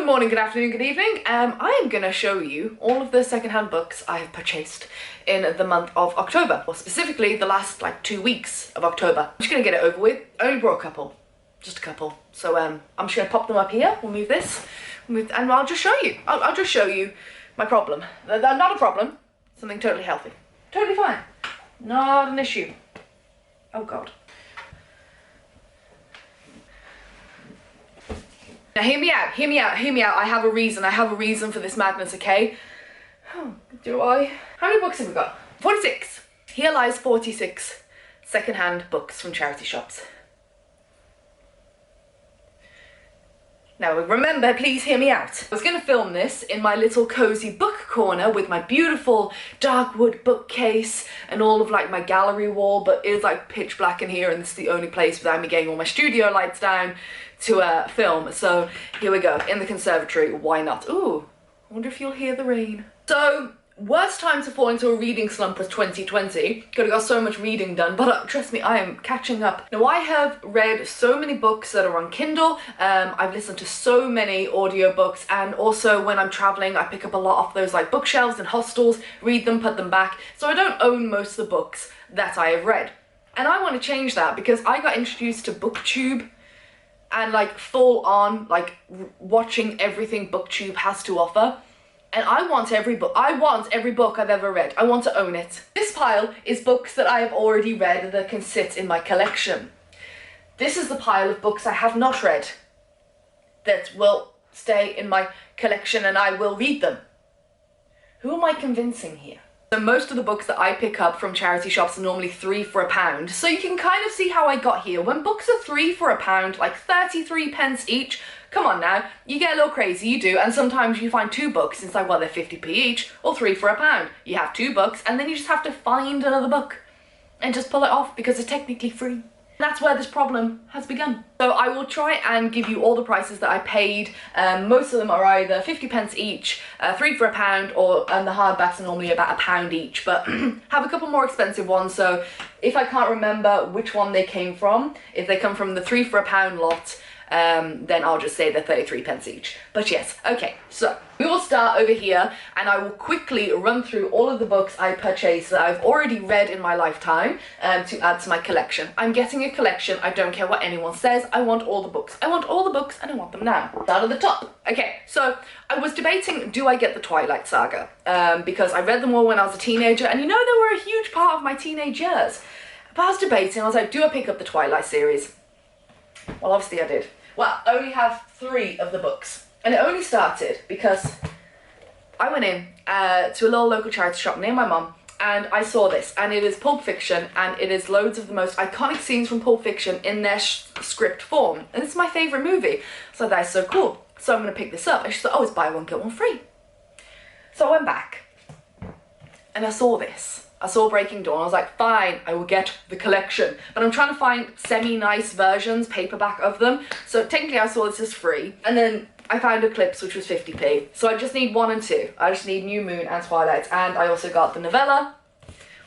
morning, good afternoon, good evening. I am going to show you all of the secondhand books I have purchased in the month of October, or specifically the last 2 weeks of October. I'm just going to get it over with. I only brought a couple, just a couple. So I'm just going to pop them up here. We'll move this, and I'll just show you. I'll just show you my problem. They're not a problem, something totally healthy. Totally fine. Not an issue. Oh God. Now hear me out, hear me out, hear me out. I have a reason for this madness, okay? Oh, do I? How many books have we got? 46. Here lies 46 second-hand books from charity shops. Now remember, please hear me out. I was going to film this in my little cozy book corner with my beautiful dark wood bookcase and all of my gallery wall, but it's pitch black in here and this is the only place without me getting all my studio lights down to film. So here we go, in the conservatory, why not? Ooh, I wonder if you'll hear the rain. So, worst time to fall into a reading slump was 2020. Could have got so much reading done, but trust me, I am catching up. Now I have read so many books that are on Kindle, I've listened to so many audiobooks, and also when I'm traveling I pick up a lot off those bookshelves and hostels, read them, put them back, so I don't own most of the books that I have read. And I want to change that because I got introduced to BookTube and full on watching everything BookTube has to offer. And I want every book I've ever read. I want to own it. This pile is books that I have already read that can sit in my collection. This is the pile of books I have not read that will stay in my collection and I will read them. Who am I convincing here? So most of the books that I pick up from charity shops are normally £3 for £1. So you can kind of see how I got here. When books are £3 for £1, 33 pence each, come on now, you get a little crazy, you do, and sometimes you find two books, it's well, they're 50p each, or £3 for £1. You have two books, and then you just have to find another book, and just pull it off, because it's technically free. That's where this problem has begun. So I will try and give you all the prices that I paid. Most of them are either 50 pence each, £3 for £1, and the hardbacks are normally about £1 each, but have a couple more expensive ones, so if I can't remember which one they came from, if they come from the £3 for £1 lot, then I'll just say they're 33 pence each. But yes, okay, so we will start over here and I will quickly run through all of the books I purchased that I've already read in my lifetime to add to my collection. I'm getting a collection, I don't care what anyone says, I want all the books. I want all the books and I want them now. Start at the top. Okay, so I was debating, do I get the Twilight Saga? Because I read them all when I was a teenager and they were a huge part of my teenage years. But I was debating, I was like, do I pick up the Twilight series? Well, obviously I did. Well, I only have 3 of the books. And it only started because I went in to a little local charity shop near my mum and I saw this, and it is Pulp Fiction, and it is loads of the most iconic scenes from Pulp Fiction in their script form. And it's my favourite movie. So that's so cool. So I'm going to pick this up. And she said, oh, it's buy one, get one free. So I went back and I saw this. I saw Breaking Dawn, I was like, fine, I will get the collection. But I'm trying to find semi-nice versions, paperback of them. So technically I saw this as free. And then I found Eclipse, which was 50p. So I just need 1 and 2. I just need New Moon and Twilight. And I also got the novella,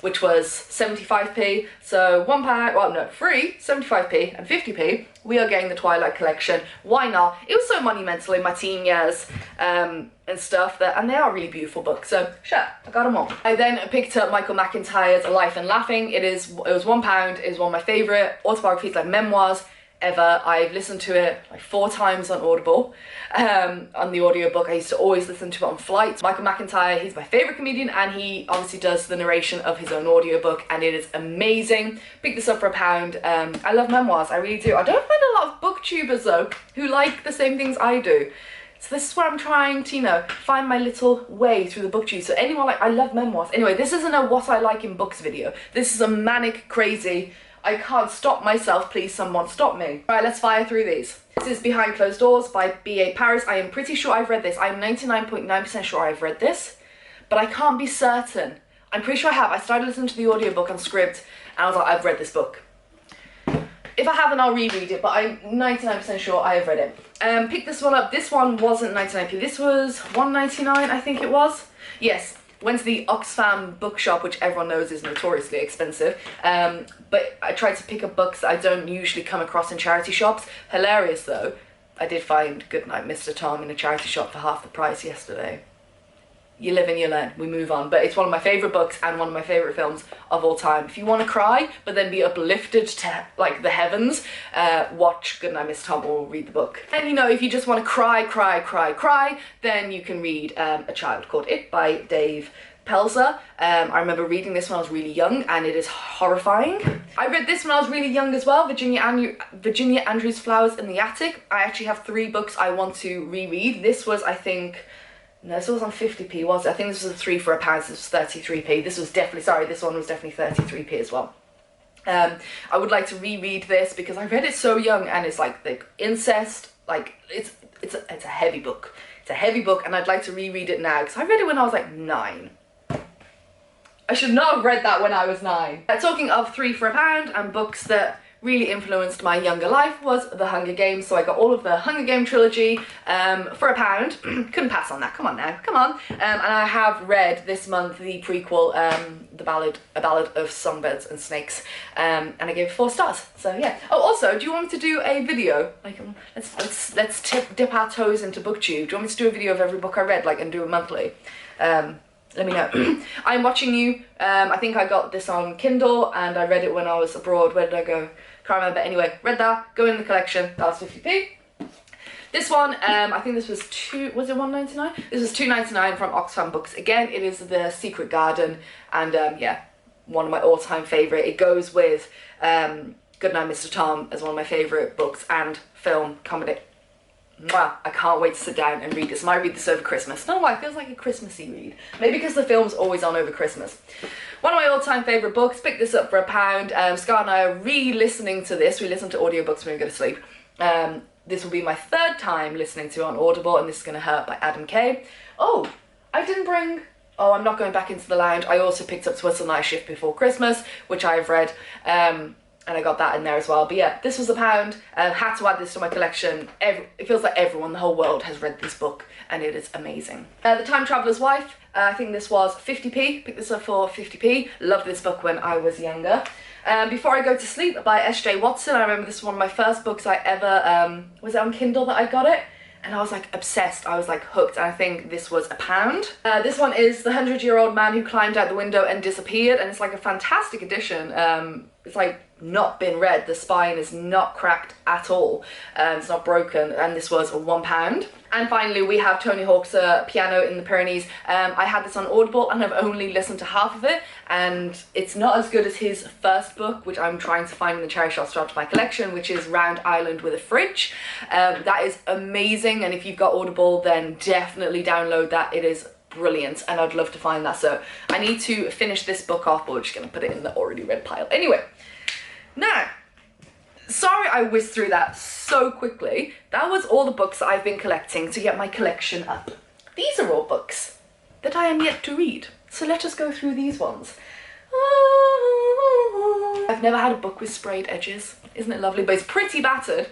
which was 75p. So £1, well no, free, 75p and 50p. We are getting the Twilight collection. Why not? It was so monumental in my teen years and stuff, and they are really beautiful books, so sure, I got them all. I then picked up Michael McIntyre's Life and Laughing. It was £1, it is one of my favourite autobiographies, memoirs ever. I've listened to it 4 times on Audible, on the audiobook. I used to always listen to it on flights. Michael McIntyre, he's my favourite comedian, and he obviously does the narration of his own audiobook, and it is amazing. Picked this up for £1. I love memoirs, I really do. I don't find a lot of booktubers though who like the same things I do. So this is where I'm trying to, find my little way through the booktube. So anyone I love memoirs. Anyway, this isn't a what I like in books video. This is a manic, crazy, I can't stop myself, please someone stop me. Right, let's fire through these. This is Behind Closed Doors by B.A. Paris. I am pretty sure I've read this. I'm 99.9% sure I've read this, but I can't be certain. I'm pretty sure I have. I started listening to the audiobook on Scribd and I was like, I've read this book. If I haven't, I'll reread it, but I'm 99% sure I have read it. Pick this one up. This one wasn't 99p. This was £1.99, I think it was. Yes, went to the Oxfam bookshop, which everyone knows is notoriously expensive. But I tried to pick up books that I don't usually come across in charity shops. Hilarious though. I did find Goodnight Mr. Tom in a charity shop for half the price yesterday. You live and you learn, we move on. But it's one of my favourite books and one of my favourite films of all time. If you want to cry, but then be uplifted to like the heavens, watch Goodnight Mr. Tom or read the book. And you know, if you just want to cry, then you can read A Child Called It by Dave Pelzer. I remember reading this when I was really young and it is horrifying. I read this when I was really young as well, Virginia Andrews' Flowers in the Attic. I actually have 3 books I want to reread. This was, I think, no, this was on 50p, was it? I think this was a 3 for £1, this was 33p. This was definitely, sorry, this one was definitely 33p as well. I would like to reread this because I read it so young and it's like the incest, like it's a heavy book. It's a heavy book and I'd like to reread it now because I read it when I was like 9. I should not have read that when I was 9. Talking of 3 for £1 and books that really influenced my younger life was The Hunger Games. So I got all of the Hunger Game trilogy for £1. Couldn't pass on that, come on now, come on. And I have read this month the prequel, A Ballad of Songbirds and Snakes, and I gave it 4 stars, so yeah. Oh, also, do you want me to do a video? Like, let's dip our toes into BookTube. Do you want me to do a video of every book I read, like, and do it monthly? Let me know. I'm Watching You. I think I got this on Kindle and I read it when I was abroad. Where did I go? Can't remember. Anyway, read that. Go in the collection. That was 50p. This one, I think this was was it £1.99? This was £2.99 from Oxfam Books. Again, it is The Secret Garden and yeah, one of my all-time favourite. It goes with Goodnight Mr. Tom as one of my favourite books and film comedy. Wow, I can't wait to sit down and read this. I might read this over Christmas. No, why? It feels like a Christmassy read. Maybe because the film's always on over Christmas. One of my all-time favourite books. Picked this up for £1. Scott and I are re-listening to this. We listen to audiobooks when we go to sleep. This will be my 3rd time listening to it on Audible, and This Is Gonna Hurt by Adam Kay. Oh, I didn't bring... Oh, I'm not going back into the lounge. I also picked up Twistle Night Shift Before Christmas, which I've read. And I got that in there as well. But yeah, this was £1. Had to add this to my collection. It feels like everyone, the whole world, has read this book and it is amazing. The Time Traveller's Wife. I think this was 50p. Picked this up for 50p. Loved this book when I was younger. Before I Go to Sleep by S.J. Watson. I remember this was one of my first books I ever... was it on Kindle that I got it? And I was like obsessed, I was like hooked, and I think this was £1. This one is The 100-Year-Old Man Who Climbed Out the Window and Disappeared, and it's like a fantastic edition. It's like not been read, the spine is not cracked at all, it's not broken, and this was £1. And finally we have Tony Hawk's Piano in the Pyrenees. I had this on Audible and I've only listened to half of it, and it's not as good as his first book, which I'm trying to find in the charity shop to add to my collection, which is Round Island with a Fridge. That is amazing, and if you've got Audible then definitely download that. It is brilliant and I'd love to find that. So I need to finish this book off, but we're just going to put it in the already read pile. Anyway, now, sorry I whizzed through that so quickly. That was all the books that I've been collecting to get my collection up. These are all books that I am yet to read. So let us go through these ones. I've never had a book with sprayed edges. Isn't it lovely? But it's pretty battered.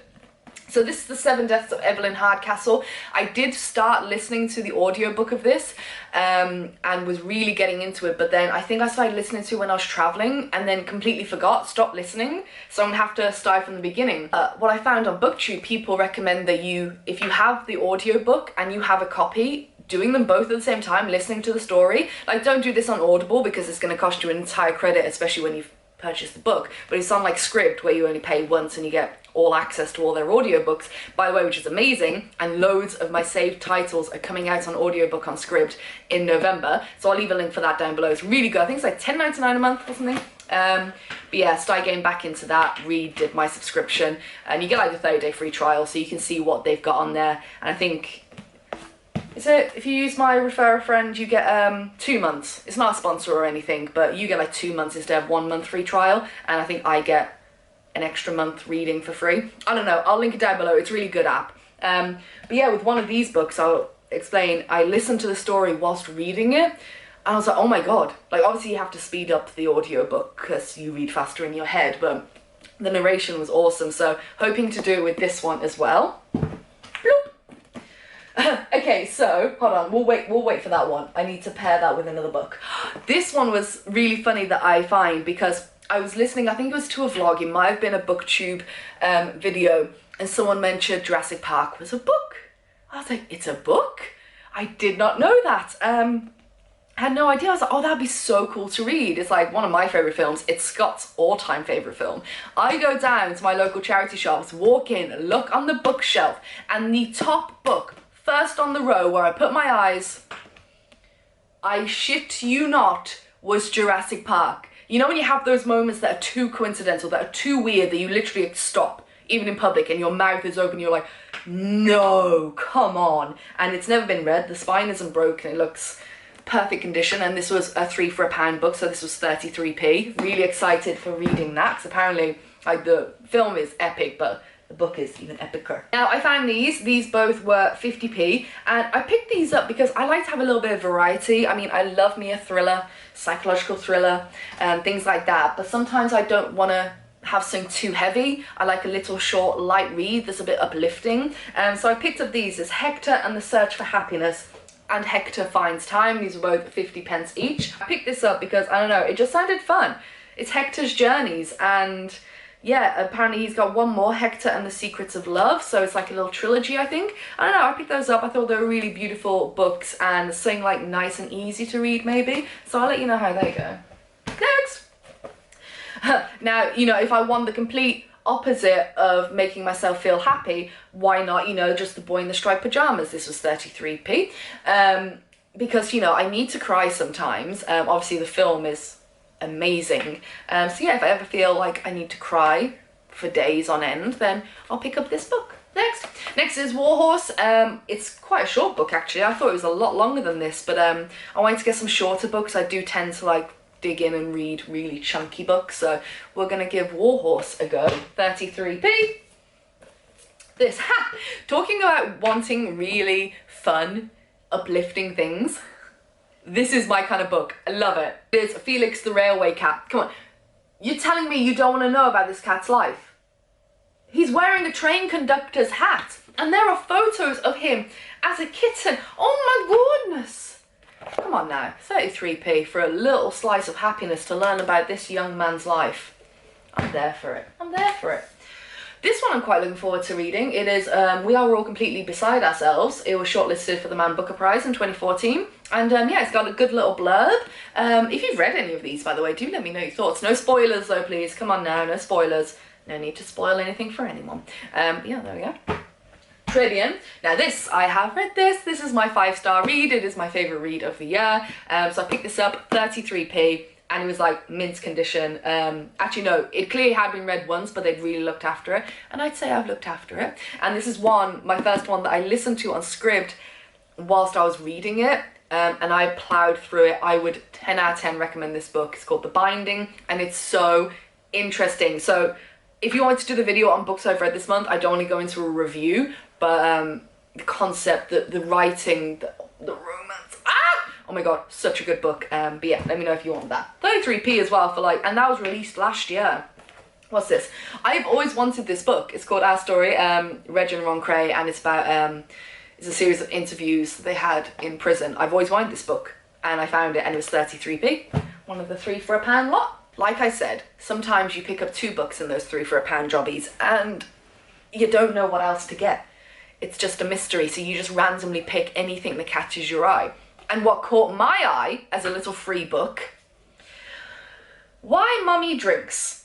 So this is The 7 Deaths of Evelyn Hardcastle. I did start listening to the audiobook of this and was really getting into it, but then I think I started listening to it when I was traveling and then completely forgot, stopped listening. So I'm gonna have to start from the beginning. What I found on BookTube, people recommend that if you have the audiobook and you have a copy, doing them both at the same time, listening to the story. Like, don't do this on Audible because it's gonna cost you an entire credit, especially when you've purchased the book. But it's on like Scribd where you only pay once and you get all access to all their audiobooks, by the way, which is amazing, and loads of my saved titles are coming out on audiobook on Scribd in November, so I'll leave a link for that down below. It's really good. I think it's like £10.99 a month or something. But yeah, started getting back into that, redid my subscription, and you get like a 30-day free trial so you can see what they've got on there. And I think, is it, if you use my refer a friend, you get 2 months. It's not a sponsor or anything, but you get like 2 months instead of 1 month free trial, and I think I get an extra month reading for free. I don't know, I'll link it down below. It's a really good app. But yeah, with one of these books, I'll explain, I listened to the story whilst reading it, and I was like, oh my god. Like, obviously you have to speed up the audiobook because you read faster in your head, but the narration was awesome, so hoping to do it with this one as well. Okay, so hold on, we'll wait for that one. I need to pair that with another book. This one was really funny that I find, because I was listening, I think it was to a vlog, it might have been a booktube video, and someone mentioned Jurassic Park was a book. I was like, it's a book? I did not know that. I had no idea. I was like, oh, that'd be so cool to read. It's like one of my favourite films. It's Scott's all-time favourite film. I go down to my local charity shops, walk in, look on the bookshelf, and the top book, first on the row where I put my eyes, I shit you not, was Jurassic Park. You know when you have those moments that are too coincidental, that are too weird, that you literally stop, even in public, and your mouth is open, you're like, no, come on. And it's never been read, the spine isn't broken, it looks perfect condition, and this was a 3 for £1 book, so this was 33p. Really excited for reading that, because apparently like the film is epic, but the book is even epicer. Now I found these both were 50p, and I picked these up because I like to have a little bit of variety. I mean, I love me a thriller, psychological thriller, and things like that, but sometimes I don't want to have something too heavy. I like a little short light read that's a bit uplifting, so I picked up these. It's Hector and the Search for Happiness and Hector Finds Time. These are both 50p each. I picked this up because, I don't know, it just sounded fun. It's Hector's journeys, and yeah, apparently he's got one more, Hector and the Secrets of Love, so it's like a little trilogy, I think. I don't know, I picked those up. I thought they were really beautiful books and something like nice and easy to read maybe, so I'll let you know how they go. Next! Now, you know, if I want the complete opposite of making myself feel happy, why not, you know, just The Boy in the Striped Pajamas. This was 33p, because, you know, I need to cry sometimes. Obviously the film is amazing, so yeah, if I ever feel like I need to cry for days on end, then I'll pick up this book. Next is Warhorse. It's quite a short book actually. I thought it was a lot longer than this, but I wanted to get some shorter books. I do tend to like dig in and read really chunky books, so we're gonna give Warhorse a go. 33p. This, talking about wanting really fun, uplifting things, this is my kind of book. I love it. It's Felix the Railway Cat. Come on, you're telling me you don't want to know about this cat's life? He's wearing a train conductor's hat, and there are photos of him as a kitten. Oh my goodness. Come on now, 33p for a little slice of happiness to learn about this young man's life. I'm there for it. I'm there for it. This one I'm quite looking forward to reading. It is We Are All Completely Beside Ourselves. It was shortlisted for the Man Booker Prize in 2014. And yeah, it's got a good little blurb. If you've read any of these, by the way, do let me know your thoughts. No spoilers though, please. Come on now, no spoilers. No need to spoil anything for anyone. Yeah, there we go. Trillion. Now this, I have read this. This is my 5-star read. It is my favourite read of the year. So I picked this up, 33p, and it was like mint condition. Actually no, it clearly had been read once, but they'd really looked after it. And I'd say I've looked after it. And this is my first one that I listened to on script whilst I was reading it. And I ploughed through it. I would 10 out of 10 recommend this book. It's called The Binding, and it's so interesting. So if you want to do the video on books I've read this month, I don't want to go into a review, but the concept, the writing, the romance, oh my god, such a good book. But yeah, let me know if you want that. 33p as well for like, and that was released last year. What's this? I've always wanted this book. It's called Our Story, Reg and Ron Cray, and it's about, it's a series of interviews they had in prison. I've always wanted this book, and I found it, and it was 33p. One of the 3 for £1 lot. Like I said, sometimes you pick up 2 books in those 3 for £1 jobbies, and you don't know what else to get. It's just a mystery, so you just randomly pick anything that catches your eye. And what caught my eye as a little free book, Why Mummy Drinks.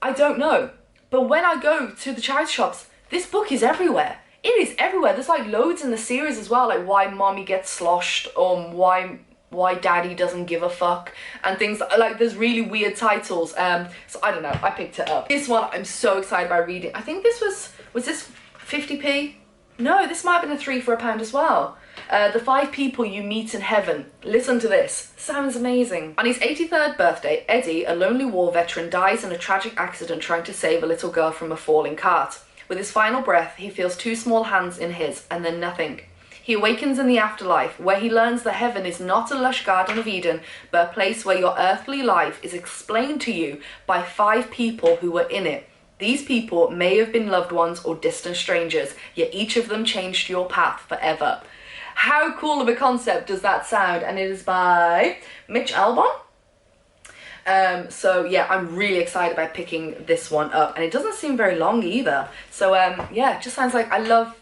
I don't know, but when I go to the charity shops, this book is everywhere. It is everywhere. There's like loads in the series as well, like Why Mommy Gets Sloshed, why Daddy Doesn't Give a Fuck, and things like, there's really weird titles. So I don't know, I picked it up. This one I'm so excited about reading. I think this was this 50p? No, this might have been a 3 for £1 as well. The 5 People You Meet in Heaven. Listen to this. Sounds amazing. On his 83rd birthday, Eddie, a lonely war veteran, dies in a tragic accident trying to save a little girl from a falling cart. With his final breath, he feels 2 small hands in his, and then nothing. He awakens in the afterlife, where he learns that heaven is not a lush Garden of Eden, but a place where your earthly life is explained to you by 5 people who were in it. These people may have been loved ones or distant strangers, yet each of them changed your path forever. How cool of a concept does that sound? And it is by Mitch Albom. So yeah, I'm really excited about picking this one up, and it doesn't seem very long either. So yeah, it just sounds like I love,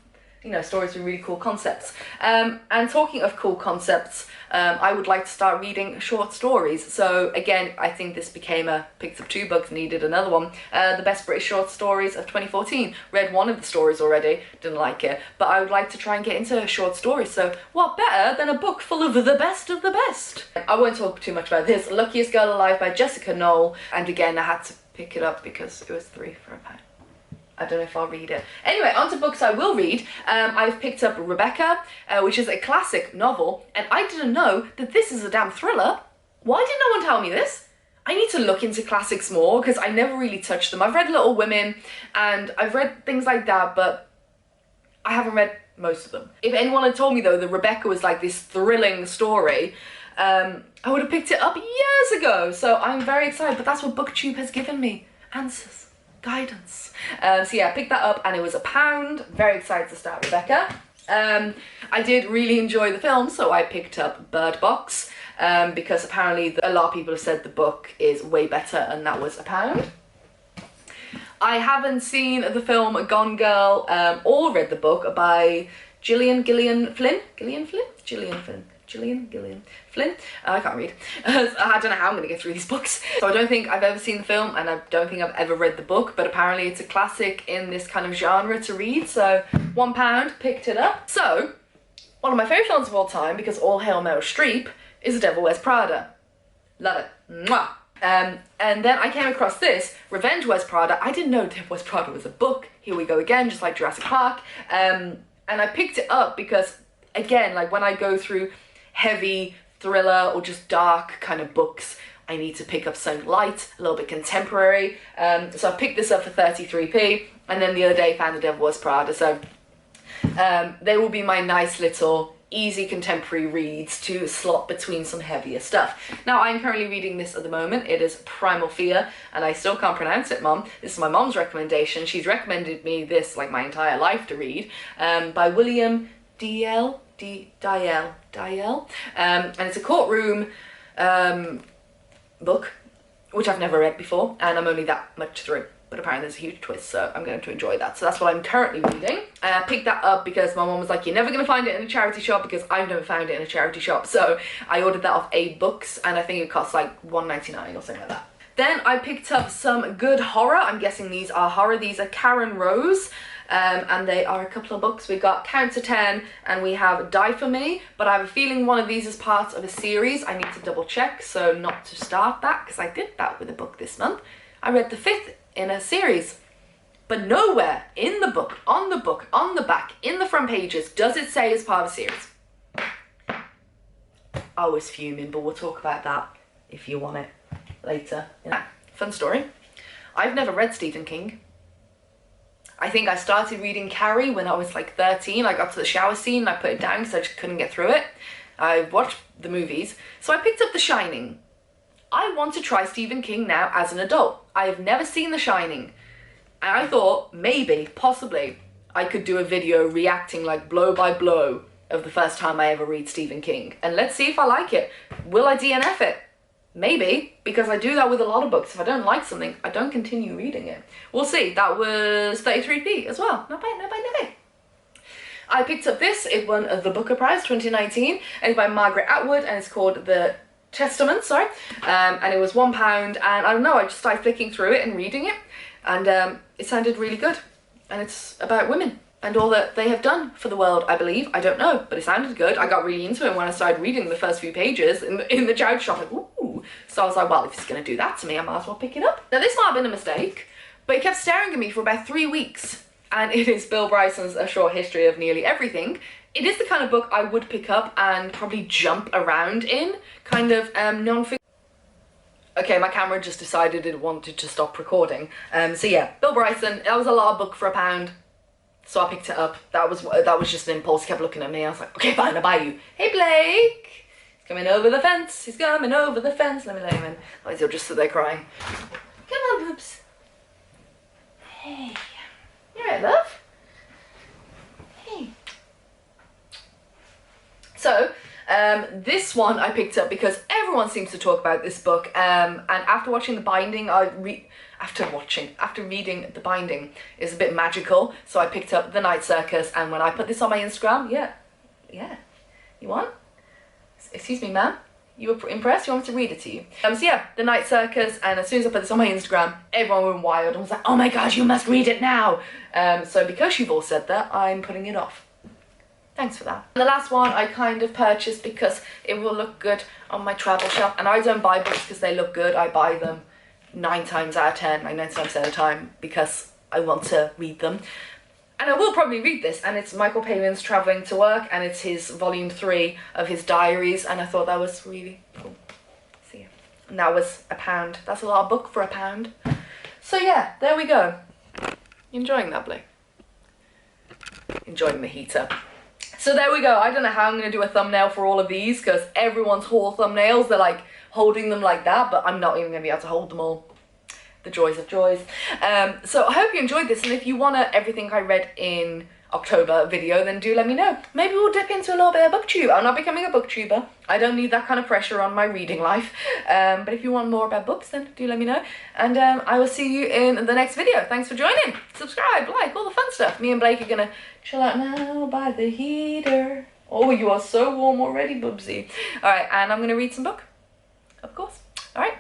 you know, stories with really cool concepts. And talking of cool concepts, I would like to start reading short stories. So again, I think this became picked up 2 books, needed another one. The Best British Short Stories of 2014. Read one of the stories already, didn't like it, but I would like to try and get into short stories. So what better than a book full of the best of the best? I won't talk too much about this. Luckiest Girl Alive by Jessica Knoll. And again, I had to pick it up because it was £3 for £1. I don't know if I'll read it. Anyway, on to books I will read. I've picked up Rebecca, which is a classic novel, and I didn't know that this is a damn thriller. Why did no one tell me this? I need to look into classics more, because I never really touched them. I've read Little Women, and I've read things like that, but I haven't read most of them. If anyone had told me, though, that Rebecca was like this thrilling story, I would have picked it up years ago. So I'm very excited, but that's what BookTube has given me. Answers. Guidance. So yeah, I picked that up and it was £1. Very excited to start Rebecca. I did really enjoy the film, so I picked up Bird Box because apparently a lot of people have said the book is way better, and that was £1. I haven't seen the film Gone Girl or read the book by Gillian Flynn. I can't read. I don't know how I'm gonna get through these books. So I don't think I've ever seen the film, and I don't think I've ever read the book, but apparently it's a classic in this kind of genre to read, so £1, picked it up. So, one of my favourite films of all time, because all hail Meryl Streep, is The Devil Wears Prada. Love it. Mwah! And then I came across this, Revenge Wears Prada. I didn't know Devil Wears Prada was a book. Here we go again, just like Jurassic Park. And I picked it up because, again, like when I go through heavy thriller or just dark kind of books, I need to pick up something light, a little bit contemporary. So I picked this up for 33p, and then the other day found The Devil Wears Prada. So they will be my nice little easy contemporary reads to slot between some heavier stuff. Now, I'm currently reading this at the moment. It is Primal Fear, and I still can't pronounce it, Mom. This is my mom's recommendation. She's recommended me this like my entire life to read, by William Diel. And it's a courtroom book, which I've never read before, and I'm only that much through. But apparently there's a huge twist, so I'm going to enjoy that. So that's what I'm currently reading. And I picked that up because my mom was like, you're never going to find it in a charity shop, because I've never found it in a charity shop. So I ordered that off A Books, and I think it costs like $1.99 or something like that. Then I picked up some good horror. I'm guessing these are horror. These are Karen Rose. And they are a couple of books. We got Count to 10 and we have Die For Me, but I have a feeling one of these is part of a series. I need to double check, so not to start that, because I did that with a book this month. I read the 5th in a series, but nowhere in the book, on the back, in the front pages, does it say it's part of a series. I was fuming, but we'll talk about that if you want it later. Yeah. Fun story. I've never read Stephen King. I think I started reading Carrie when I was like 13. I got to the shower scene and I put it down because I just couldn't get through it. I watched the movies. So I picked up The Shining. I want to try Stephen King now as an adult. I have never seen The Shining. And I thought maybe, possibly, I could do a video reacting like blow by blow of the first time I ever read Stephen King. And let's see if I like it. Will I DNF it? Maybe, because I do that with a lot of books. If I don't like something, I don't continue reading it. We'll see. That was 33p as well. Not bad, not bad, not bad. I picked up this. It won the Booker Prize 2019. And it's by Margaret Atwood, and it's called The Testament, sorry. And it was £1, and I don't know, I just started flicking through it and reading it, and it sounded really good. And it's about women and all that they have done for the world, I believe. I don't know, but it sounded good. I got really into it when I started reading the first few pages in the charity shop, like, ooh. So I was like, well, if it's gonna do that to me, I might as well pick it up. Now, this might have been a mistake, but it kept staring at me for about 3 weeks, and it is Bill Bryson's A Short History of Nearly Everything. It is the kind of book I would pick up and probably jump around in, kind of non-fiction. Okay, my camera just decided it wanted to stop recording. So yeah, Bill Bryson, that was a lot of book for £1. So I picked it up. That was just an impulse. He kept looking at me. I was like, okay, fine, I'll buy you. Hey, Blake! He's coming over the fence. He's coming over the fence. Let me let him in. Otherwise he'll just sit there crying. Come on, boobs. Hey. You alright, love? Hey. So, This one I picked up because everyone seems to talk about this book, and after watching the binding, after reading the binding, is a bit magical, so I picked up The Night Circus, and when I put this on my Instagram, yeah, you want? Excuse me, ma'am? You were impressed? You want me to read it to you? So yeah, The Night Circus, and as soon as I put this on my Instagram, everyone went wild and was like, oh my gosh, you must read it now! So because you've all said that, I'm putting it off. Thanks for that. And the last one I kind of purchased because it will look good on my travel shelf, and I don't buy books because they look good. I buy them 9 times out of 10, like 9 times at a time, because I want to read them. And I will probably read this, and it's Michael Palin's Travelling to Work, and it's his volume 3 of his diaries, and I thought that was really cool. So yeah, and that was £1. That's a lot of book for £1. So yeah, there we go. Enjoying that, Blake? Enjoying the heater. So there we go. I don't know how I'm going to do a thumbnail for all of these because everyone's haul thumbnails, they're like holding them like that, but I'm not even going to be able to hold them all. The joys of joys. So I hope you enjoyed this, and if you want a everything I read in October video, then do let me know. Maybe we'll dip into a little bit of booktube. I'm not becoming a booktuber. I don't need that kind of pressure on my reading life. But if you want more about books, then do let me know. And I will see you in the next video. Thanks for joining. Subscribe, like, all the fun stuff. Me and Blake are gonna chill out now by the heater. Oh, you are so warm already, Bubsy. All right, and I'm gonna read some book, of course. All right.